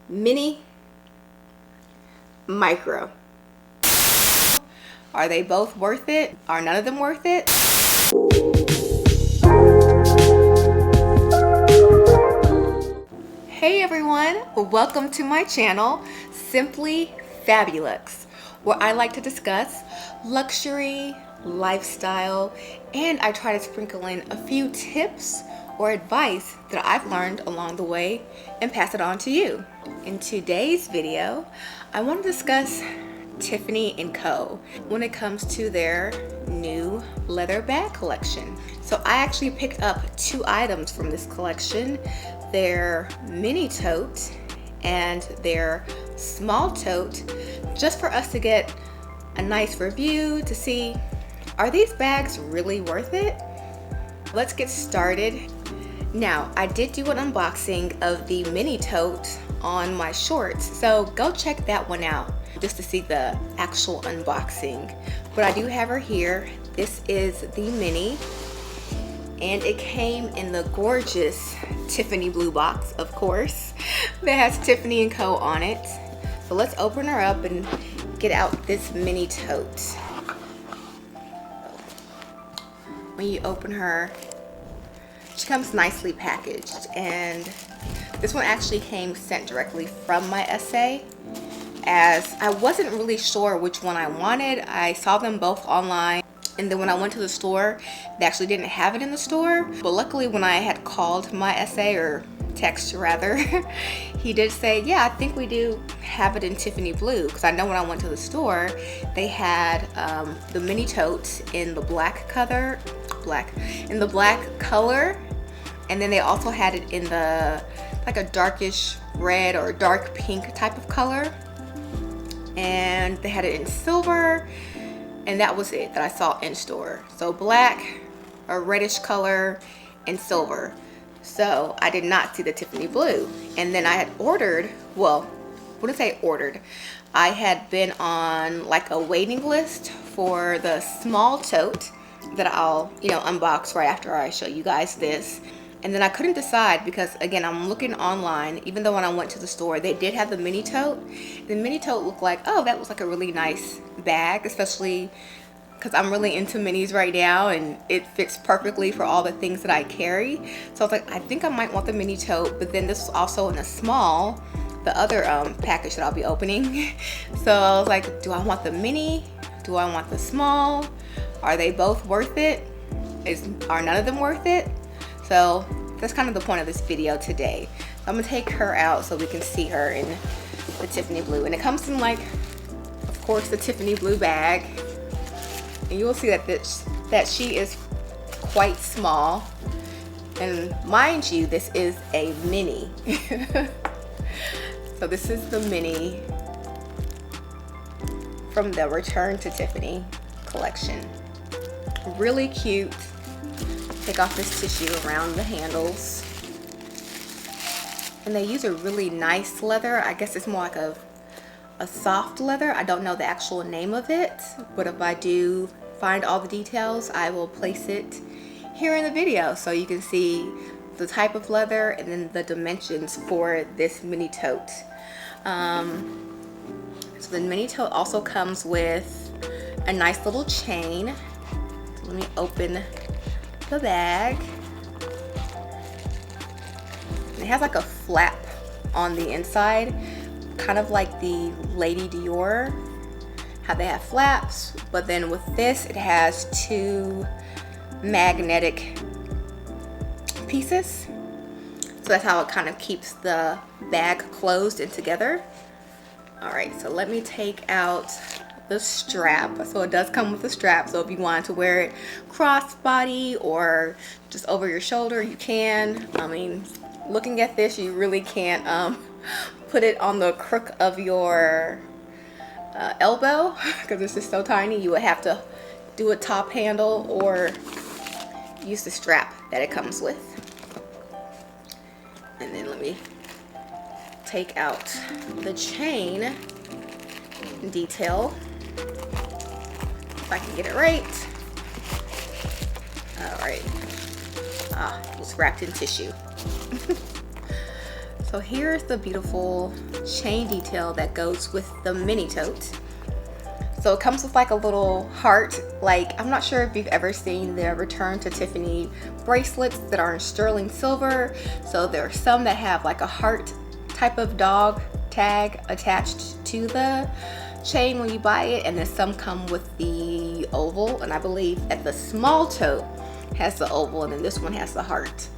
Mini, micro. Are they both worth it? Are none of them worth it? Hey everyone, welcome to my channel, Simply Fabulous, where I like to discuss luxury, lifestyle, and I try to sprinkle in a few tips or advice that I've learned along the way and pass it on to you. In today's video, I want to discuss Tiffany & Co. when it comes to their new leather bag collection. So I actually picked up two items from this collection, their mini tote and their small tote, just for us to get a nice review to see, are these bags really worth it? Let's get started. Now, I did do an unboxing of the mini tote on my shorts, so go check that one out just to see the actual unboxing. But I do have her here. This is the mini, and it came in the gorgeous Tiffany blue box, of course, that has Tiffany & Co. on it. So let's open her up and get out this mini tote. When you open her, she comes nicely packaged, and this one actually came sent directly from my essay, as I wasn't really sure which one I wanted. I saw them both online, and then when I went to the store, they actually didn't have it in the store. But luckily, when I had called my essay, or text rather, he did say, yeah, I think we do have it in Tiffany blue, because I know when I went to the store, they had the mini totes in the black color, and then they also had it in the like a darkish red or dark pink type of color, and they had it in silver, and that was it that I saw in store. So black, a reddish color, and silver. So I did not see the Tiffany blue. And then I had ordered, well, I wouldn't say ordered, I had been on like a waiting list for the small tote that I'll, unbox right after I show you guys this. And then I couldn't decide because, again, I'm looking online. Even though when I went to the store, they did have the mini tote. The mini tote looked like, oh, that was like a really nice bag, especially because I'm really into minis right now, and it fits perfectly for all the things that I carry. So I was like, I think I might want the mini tote, but then this was also in a small, the other package that I'll be opening. So I was like, do I want the mini? Do I want the small? Are they both worth it? Are none of them worth it? So that's kind of the point of this video today. I'm gonna take her out so we can see her in the Tiffany blue. And it comes in, like, of course, the Tiffany blue bag. And you will see that she is quite small. And mind you, this is a mini. So this is the mini from the Return to Tiffany collection. Really cute. Take off this tissue around the handles. And they use a really nice leather. I guess it's more like a soft leather. I don't know the actual name of it, but if I do find all the details, I will place it here in the video so you can see the type of leather and then the dimensions for this mini tote. So the mini tote also comes with a nice little chain. So let me open the bag. It has like a flap on the inside, kind of like the Lady Dior, how they have flaps, but then with this it has two magnetic pieces. So that's how it kind of keeps the bag closed and together. All right, so let me take out the strap. So it does come with a strap, so if you wanted to wear it crossbody or just over your shoulder, you can. I mean, looking at this, you really can't put it on the crook of your elbow because it's just so tiny. You would have to do a top handle or use the strap that it comes with. And then let me take out the chain detail, if I can get it right. All right. It was wrapped in tissue. So So here's the beautiful chain detail that goes with the mini tote. So it comes with like a little heart. Like, I'm not sure if you've ever seen the Return to Tiffany bracelets that are in sterling silver. So there are some that have like a heart type of dog tag attached to the chain when you buy it, and then some come with the oval, and I believe that the small tote has the oval and then this one has the heart.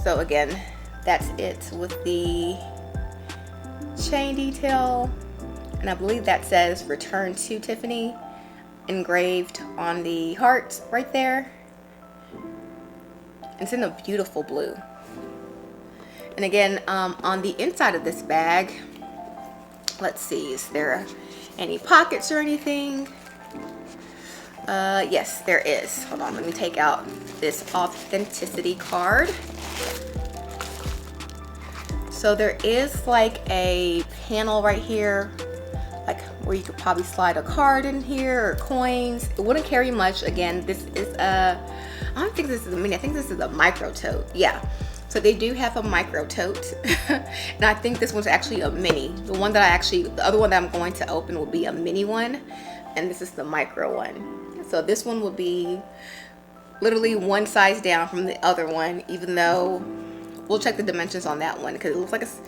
So again, that's it with the chain detail. And I believe that says Return to Tiffany engraved on the heart right there. It's in a beautiful blue. And again, on the inside of this bag, let's see, is there any pockets or anything? Yes, there is. Hold on, let me take out this authenticity card. So there is like a panel right here, like where you could probably slide a card in here or coins. It wouldn't carry much. Again, this is I don't think this is a mini, I think this is a micro tote. Yeah, so they do have a micro tote. And I think this one's actually a mini. The other one that I'm going to open will be a mini one, and this is the micro one. So this one will be literally one size down from the other one, even though we'll check the dimensions on that one because it looks like it's,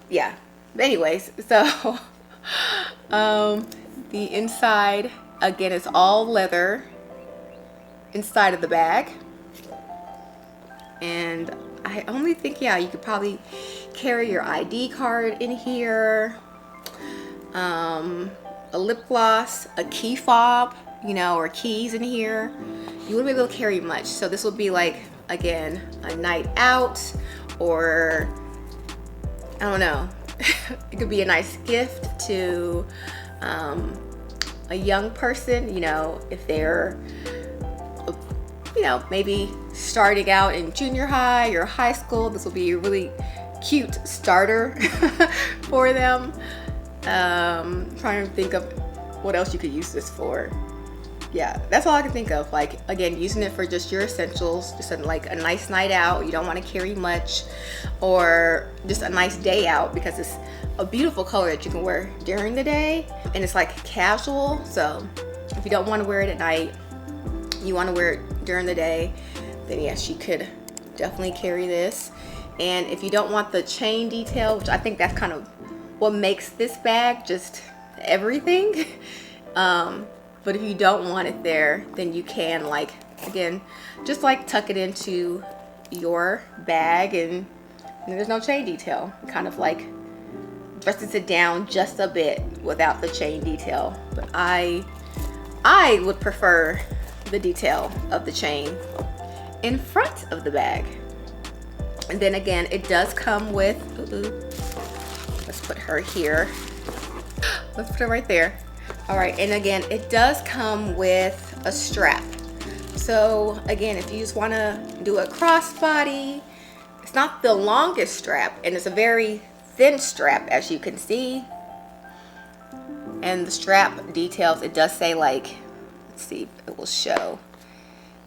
yeah. But anyways, so the inside, again, is all leather inside of the bag. And I only think, yeah, you could probably carry your ID card in here, a lip gloss, a key fob, you know, or keys in here. You wouldn't be able to carry much. So this will be like, again, a night out, or I don't know. It could be a nice gift to a young person, you know, if they're, you know, maybe starting out in junior high or high school. This will be a really cute starter for them. Trying to think of what else you could use this for. Yeah, that's all I can think of. Like, again, using it for just your essentials, just like a nice night out. You don't want to carry much, or just a nice day out, because it's a beautiful color that you can wear during the day, and it's like casual. So if you don't want to wear it at night, you want to wear it during the day, then yes, you could definitely carry this. And if you don't want the chain detail, which I think that's kind of what makes this bag just everything, but if you don't want it there, then you can, like, again, just like tuck it into your bag, and there's no chain detail. Kind of like dresses it down just a bit without the chain detail. But I would prefer the detail of the chain in front of the bag. And then again, it does come with, let's put her here. Let's put her right there. All right, and again, it does come with a strap. So again, if you just want to do a crossbody, it's not the longest strap, and it's a very thin strap, as you can see. And the strap details, it does say, like, let's see if it will show.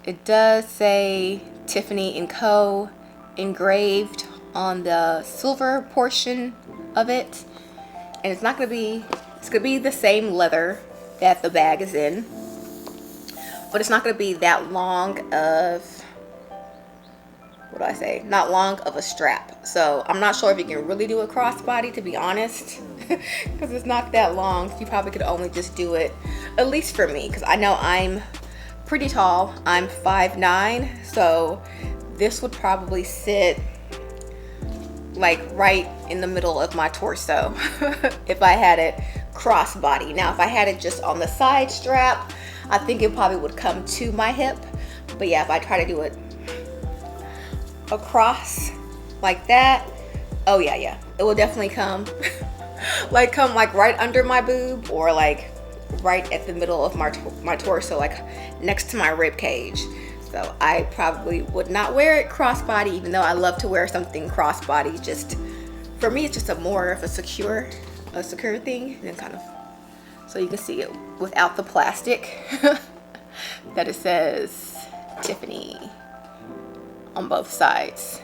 It does say Tiffany & Co. engraved on the silver portion of it. And it's not going to be, it's going to be the same leather that the bag is in, but it's not going to be that long of, what do I say, not long of a strap. So I'm not sure if you can really do a crossbody, to be honest, because it's not that long. You probably could only just do it, at least for me, because I know I'm pretty tall. I'm 5'9", so this would probably sit like right in the middle of my torso if I had it crossbody. Now if I had it just on the side strap, I think it probably would come to my hip. But yeah, if I try to do it across like that, oh yeah, it will definitely come come like right under my boob, or like right at the middle of my torso, like next to my rib cage. So I probably would not wear it crossbody, even though I love to wear something crossbody. Just for me, it's just a more of a secure thing, and then kind of, so you can see it without the plastic that it says Tiffany on both sides.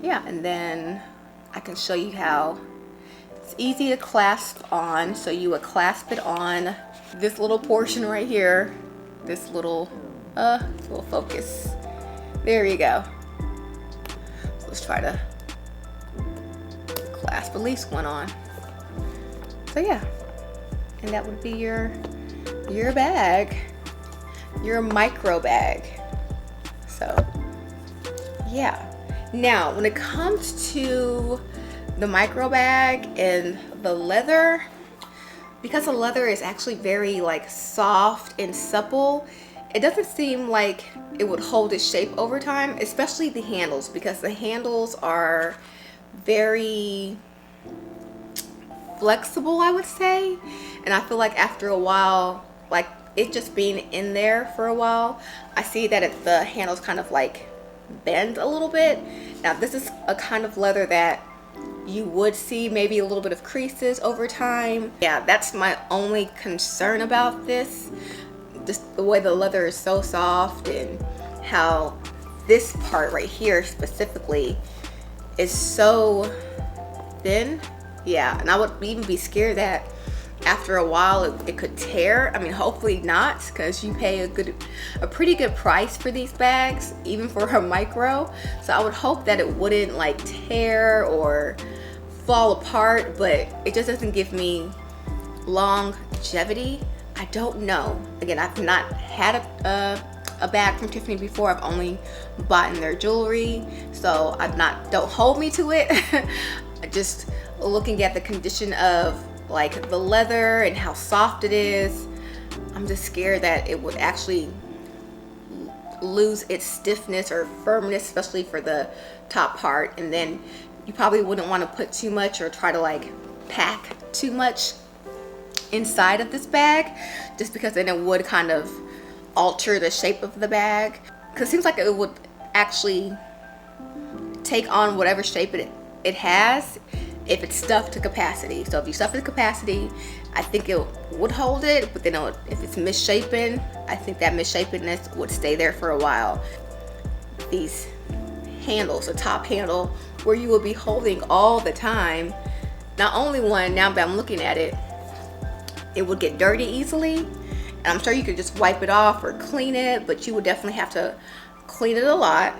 Yeah, and then I can show you how it's easy to clasp on. So you would clasp it on this little portion right here, this little focus. There you go. So let's try to clasp at least one on. So yeah, and that would be your bag, your micro bag. So yeah. Now, when it comes to the micro bag and the leather, because the leather is actually very like soft and supple, it doesn't seem like it would hold its shape over time, especially the handles, because the handles are very flexible, I would say. And I feel like after a while, like it just being in there for a while, I see that the handles kind of like bend a little bit. Now this is a kind of leather that you would see maybe a little bit of creases over time. Yeah, that's my only concern about this. Just the way the leather is so soft and how this part right here specifically is so thin. Yeah, and I would even be scared that after a while it could tear. I mean, hopefully not, because you pay a pretty good price for these bags, even for a micro. So I would hope that it wouldn't like tear or fall apart, but it just doesn't give me longevity. I don't know. Again, I've not had a bag from Tiffany before. I've only bought in their jewelry, so don't hold me to it. Just looking at the condition of like the leather and how soft it is, I'm just scared that it would actually lose its stiffness or firmness, especially for the top part. And then you probably wouldn't want to put too much or try to like pack too much inside of this bag, just because then it would kind of alter the shape of the bag, because it seems like it would actually take on whatever shape it has if it's stuffed to capacity. So if you stuff it to capacity, I think it would hold it, but then if it's misshapen, I think that misshapenness would stay there for a while. These handles, the top handle, where you will be holding all the time, not only one, now that I'm looking at it, it would get dirty easily. And I'm sure you could just wipe it off or clean it, but you would definitely have to clean it a lot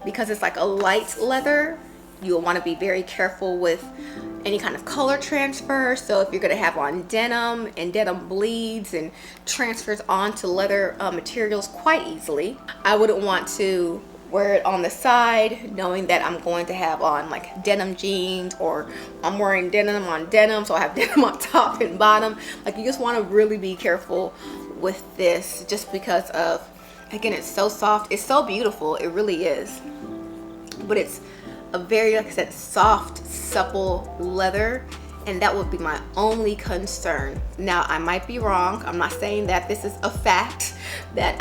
because it's like a light leather. You'll want to be very careful with any kind of color transfer. So if you're going to have on denim, and denim bleeds and transfers onto leather materials quite easily, I wouldn't want to wear it on the side knowing that I'm going to have on like denim jeans, or I'm wearing denim on denim, so I have denim on top and bottom. Like, you just want to really be careful with this, just because of, again, it's so soft, it's so beautiful, it really is, but it's a very, like I said, soft, supple leather, and that would be my only concern. Now, I might be wrong. I'm not saying that this is a fact, that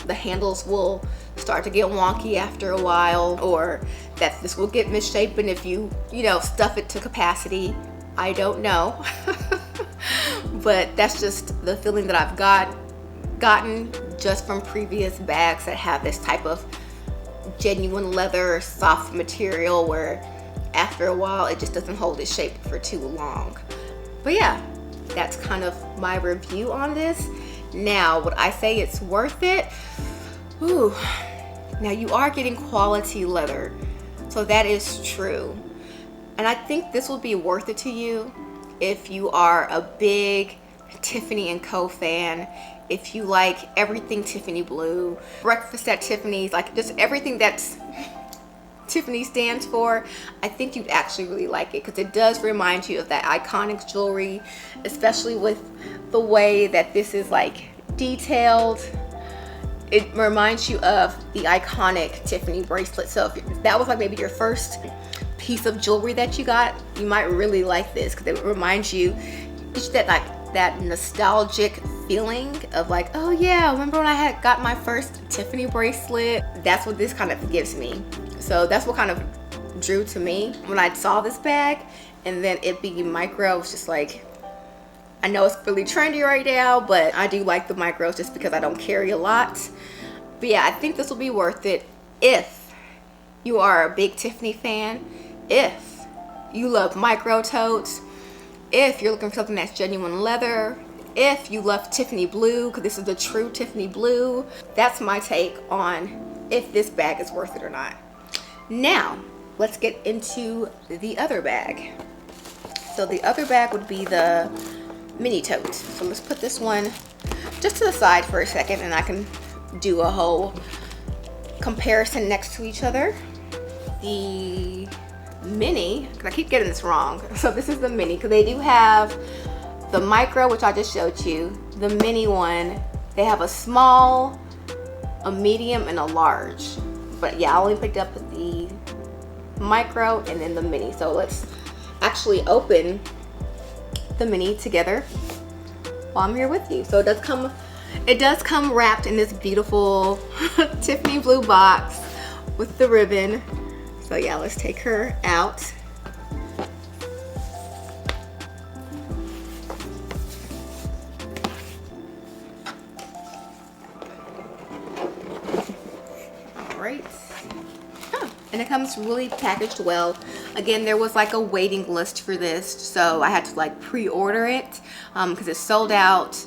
the handles will start to get wonky after a while, or that this will get misshapen if you stuff it to capacity. I don't know. But that's just the feeling that I've gotten just from previous bags that have this type of genuine leather, soft material, where after a while it just doesn't hold its shape for too long. But yeah, that's kind of my review on this. Now, would I say it's worth it? Ooh, now you are getting quality leather, so that is true. And I think this will be worth it to you if you are a big Tiffany & Co. fan, if you like everything Tiffany blue, breakfast at Tiffany's, like just everything that's Tiffany stands for. I think you'd actually really like it, because it does remind you of that iconic jewelry, especially with the way that this is like detailed. It reminds you of the iconic Tiffany bracelet. So if that was like maybe your first piece of jewelry that you got, you might really like this, because it reminds you, it's that nostalgic feeling of like, oh yeah, remember when I had got my first Tiffany bracelet? That's what this kind of gives me. So that's what kind of drew to me when I saw this bag. And then it being micro, I was just like, I know it's really trendy right now, but I do like the micros just because I don't carry a lot. But yeah, I think this will be worth it if you are a big Tiffany fan, if you love micro totes, if you're looking for something that's genuine leather, if you love Tiffany blue, because this is the true Tiffany blue, that's my take on if this bag is worth it or not. Now, let's get into the other bag. So the other bag would be the mini tote. So let's put this one just to the side for a second and I can do a whole comparison next to each other. The mini, because I keep getting this wrong. So this is the mini, because they do have the micro, which I just showed you. The mini one, they have a small, a medium, and a large. But yeah, I only picked up the micro and then the mini. So let's actually open the mini together while I'm here with you. So it does come wrapped in this beautiful Tiffany blue box with the ribbon. So yeah, let's take her out. All right. Oh, and it comes really packaged well. Again, there was like a waiting list for this, so I had to like pre-order it because it sold out.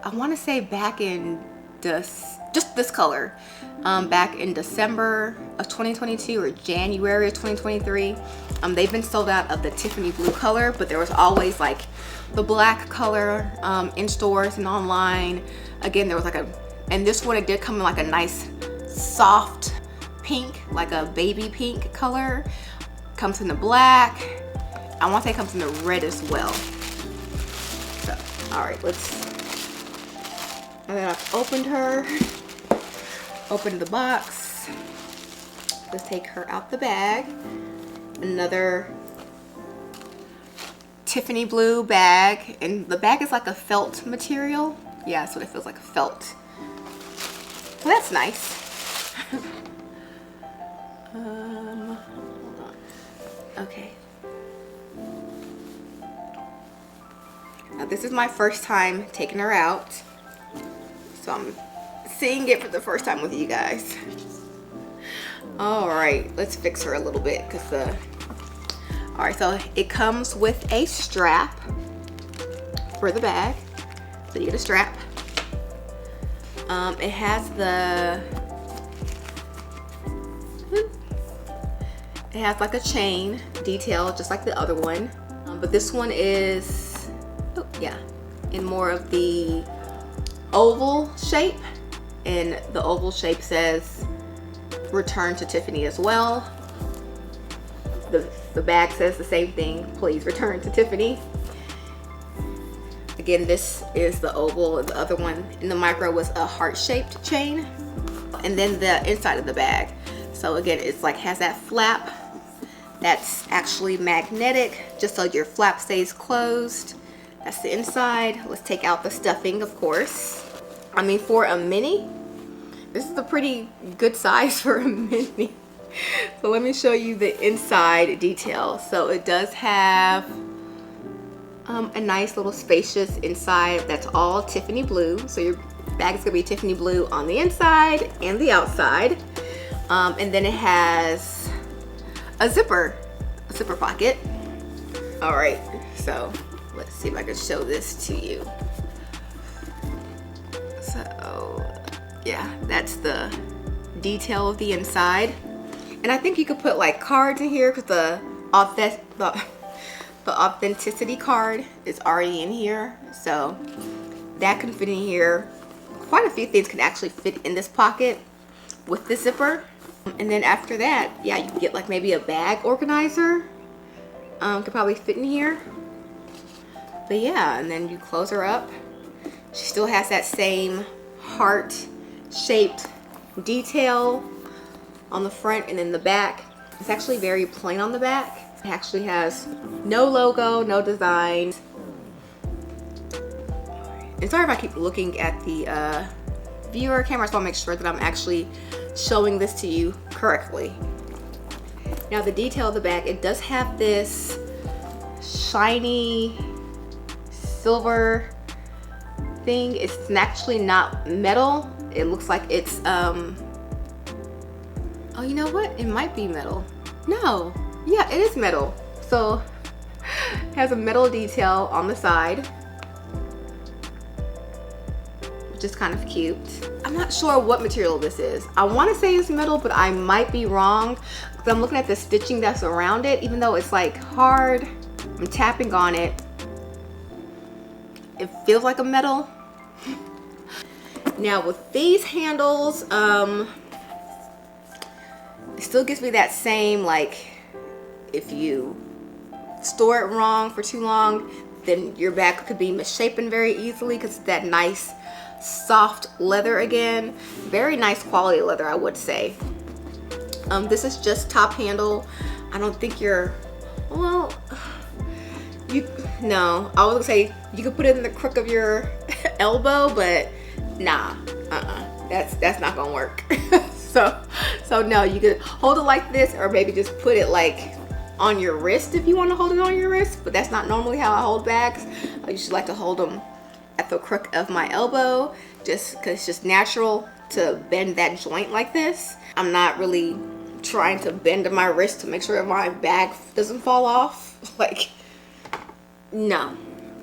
I want to say back in just this color, back in December of 2022 or January of 2023. They've been sold out of the Tiffany blue color, but there was always like the black color in stores and online. Again, there was like and this one, it did come in like a nice soft pink, like a baby pink color. Comes in the black. I want to say it comes in the red as well. So, all right, and then I've opened her, opened the box. Let's take her out the bag. Another Tiffany blue bag, and the bag is like a felt material. Yeah, that's what it feels like, felt. Well, that's nice. Hold on. Okay. Now this is my first time taking her out, so I'm seeing it for the first time with you guys. All right, let's fix her a little bit because all right, so it comes with a strap for the bag. So you get a strap. It has like a chain detail, just like the other one. But this one is, oh yeah, in more of the oval shape. And the oval shape says return to Tiffany as well. The bag says the same thing, please return to Tiffany. Again, this is the oval, and the other one in the micro was a heart-shaped chain. And then the inside of the bag. So again, it's like has that flap that's actually magnetic, just so your flap stays closed. That's the inside. Let's take out the stuffing, of course. I mean, for a mini, this is a pretty good size for a mini. So let me show you the inside detail. So it does have a nice little spacious inside that's all Tiffany blue. So your bag is gonna be Tiffany blue on the inside and the outside. And then it has a zipper pocket. All right, so let's see if I can show this to you. So yeah, that's the detail of the inside. And I think you could put like cards in here because the authenticity card is already in here. So that can fit in here. Quite a few things can actually fit in this pocket with the zipper. And then after that, yeah, you can get like maybe a bag organizer. Could probably fit in here. But yeah, and then you close her up. She still has that same heart-shaped detail on the front and in the back. It's actually very plain on the back. It actually has no logo, no design. And sorry if I keep looking at the viewer camera, so I'll make sure that I'm actually showing this to you correctly. Now the detail of the bag, it does have this shiny silver thing. It's actually not metal. It looks like it's oh, you know what? It might be metal. No, yeah, it is metal. also has a metal detail on the side, which is kind of cute. I'm not sure what material this is. I want to say it's metal, but I might be wrong because I'm looking at the stitching that's around it. Even though it's like hard, I'm tapping on it. It feels like a metal. Now with these handles, it still gives me that same, like, if you store it wrong for too long, then your bag could be misshapen very easily because it's that nice soft leather again. Very nice quality leather, I would say. This is just top handle. I don't think you're, well, no, I was gonna say you could put it in the crook of your elbow, but nah, that's not gonna work. so no, you could hold it like this, or maybe just put it like on your wrist if you want to hold it on your wrist, but that's not normally how I hold bags. I usually like to hold them at the crook of my elbow, just because it's just natural to bend that joint like this. I'm not really trying to bend my wrist to make sure my bag doesn't fall off. Like, no,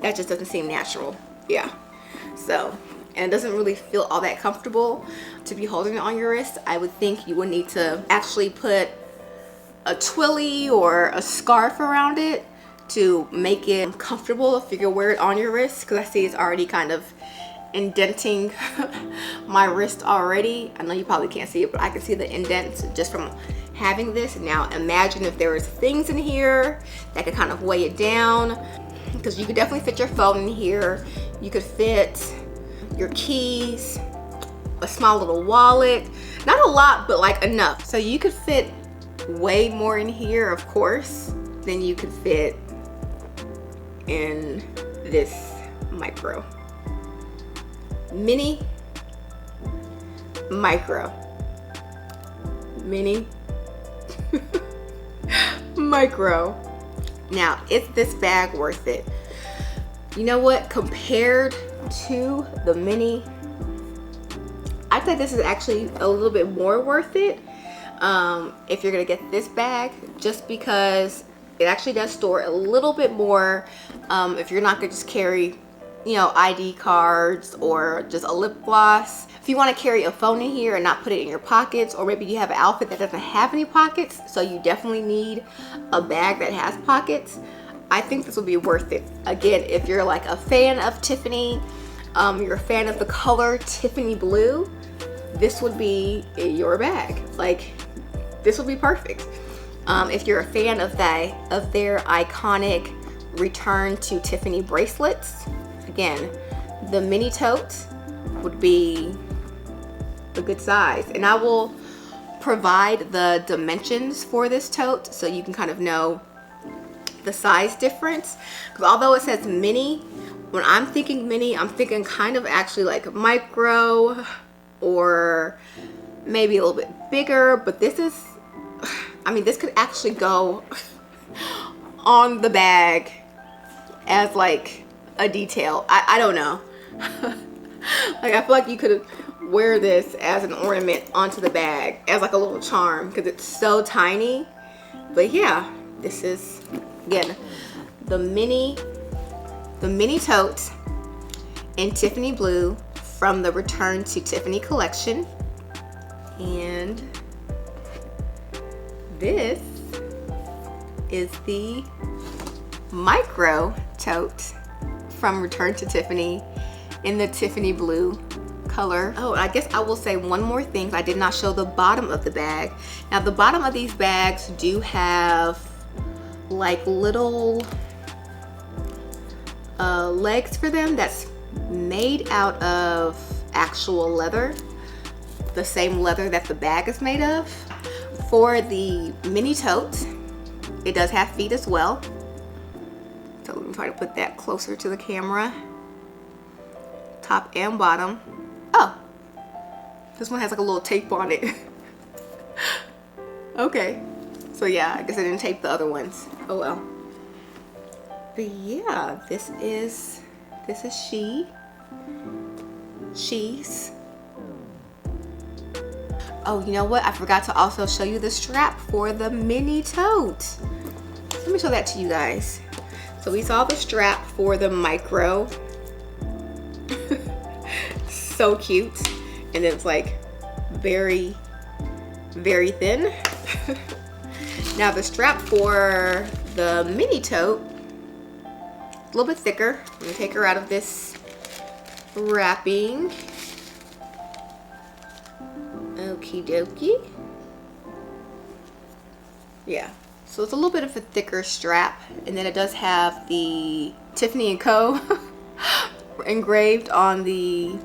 that just doesn't seem natural. Yeah, so, and it doesn't really feel all that comfortable to be holding it on your wrist. I would think you would need to actually put a twilly or a scarf around it to make it comfortable if you can wear it on your wrist, because I see it's already kind of indenting my wrist already. I know you probably can't see it, but I can see the indents just from having this. Now imagine if there was things in here that could kind of weigh it down, because you could definitely fit your phone in here. You could fit your keys, a small little wallet, not a lot, but like enough. So you could fit way more in here, of course, than you could fit in this micro. Mini, micro, mini, micro. Now, is this bag worth it? You know what? Compared to the mini, I think this is actually a little bit more worth it. If you're gonna get this bag, just because it actually does store a little bit more. If you're not gonna just carry, you know, ID cards or just a lip gloss. If you want to carry a phone in here and not put it in your pockets, or maybe you have an outfit that doesn't have any pockets, so you definitely need a bag that has pockets, I think this will be worth it. Again, if you're like a fan of Tiffany, you're a fan of the color Tiffany blue, this would be your bag. Like, this will be perfect. If you're a fan of their iconic Return to Tiffany bracelets, again, the mini tote would be a good size. And I will provide the dimensions for this tote so you can kind of know the size difference. Because although it says mini, when I'm thinking mini, I'm thinking kind of actually like micro or maybe a little bit bigger. But this is, I mean, this could actually go on the bag as like a detail. I don't know. Like, I feel like you could wear this as an ornament onto the bag as like a little charm because it's so tiny. But yeah, this is, again, the mini tote in Tiffany blue from the Return to Tiffany collection. And this is the micro tote from Return to Tiffany in the Tiffany blue color. Oh, I guess I will say one more thing. I did not show the bottom of the bag. Now, the bottom of these bags do have like little legs for them that's made out of actual leather, the same leather that the bag is made of. For the mini tote, it does have feet as well. So let me try to put that closer to the camera. Top and bottom. Oh, this one has like a little tape on it. Okay, so yeah, I guess I didn't tape the other ones. Oh well. But yeah, this is she's. Oh, you know what? I forgot to also show you the strap for the mini tote. let me show that to you guys. So we saw the strap for the micro. So cute. And it's like very, very thin. Now the strap for the mini tote, a little bit thicker. I'm gonna take her out of this wrapping. Okie dokie. Yeah, so it's a little bit of a thicker strap, and then it does have the Tiffany & Co. engraved on the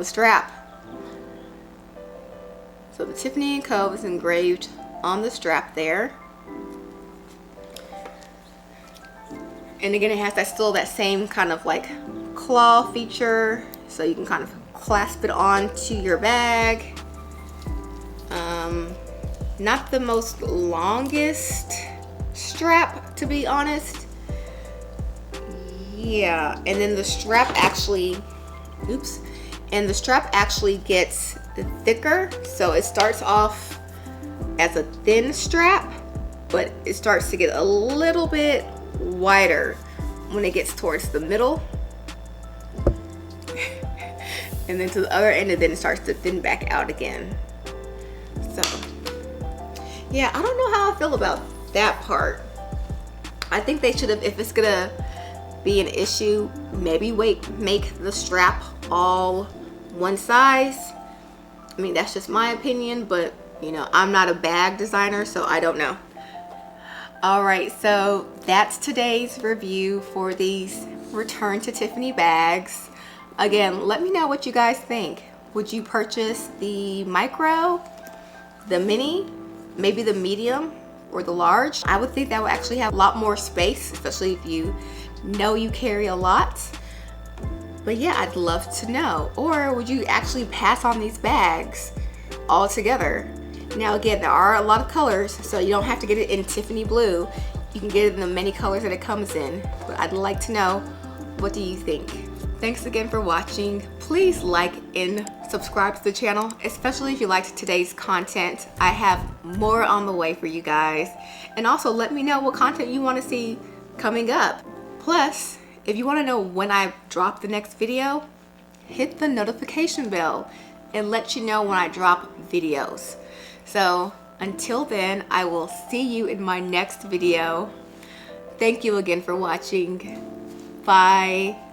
strap. So the Tiffany & Co. is engraved on the strap there. And again, it has still that same kind of like claw feature, so you can kind of clasp it onto your bag. Not the most longest strap, to be honest. Yeah, and then the strap actually, oops, and the strap actually gets thicker. So it starts off as a thin strap, but it starts to get a little bit wider when it gets towards the middle. And then to the other end, and then it starts to thin back out again. So yeah, I don't know how I feel about that part. I think they should have, if it's gonna be an issue, maybe make the strap all one size. I mean, that's just my opinion, but you know, I'm not a bag designer, so I don't know. All right, so that's today's review for these Return to Tiffany bags. Again, let me know what you guys think. Would you purchase the micro, the mini, maybe the medium, or the large? I would think that would actually have a lot more space, especially if you know you carry a lot. But yeah, I'd love to know. Or would you actually pass on these bags altogether? Now again, there are a lot of colors, so you don't have to get it in Tiffany blue. You can get it in the many colors that it comes in. But I'd like to know, what do you think? Thanks again for watching. Please like and subscribe to the channel, especially if you liked today's content. I have more on the way for you guys. And also let me know what content you want to see coming up. Plus, if you want to know when I drop the next video, hit the notification bell and let you know when I drop videos. So until then, I will see you in my next video. Thank you again for watching. Bye.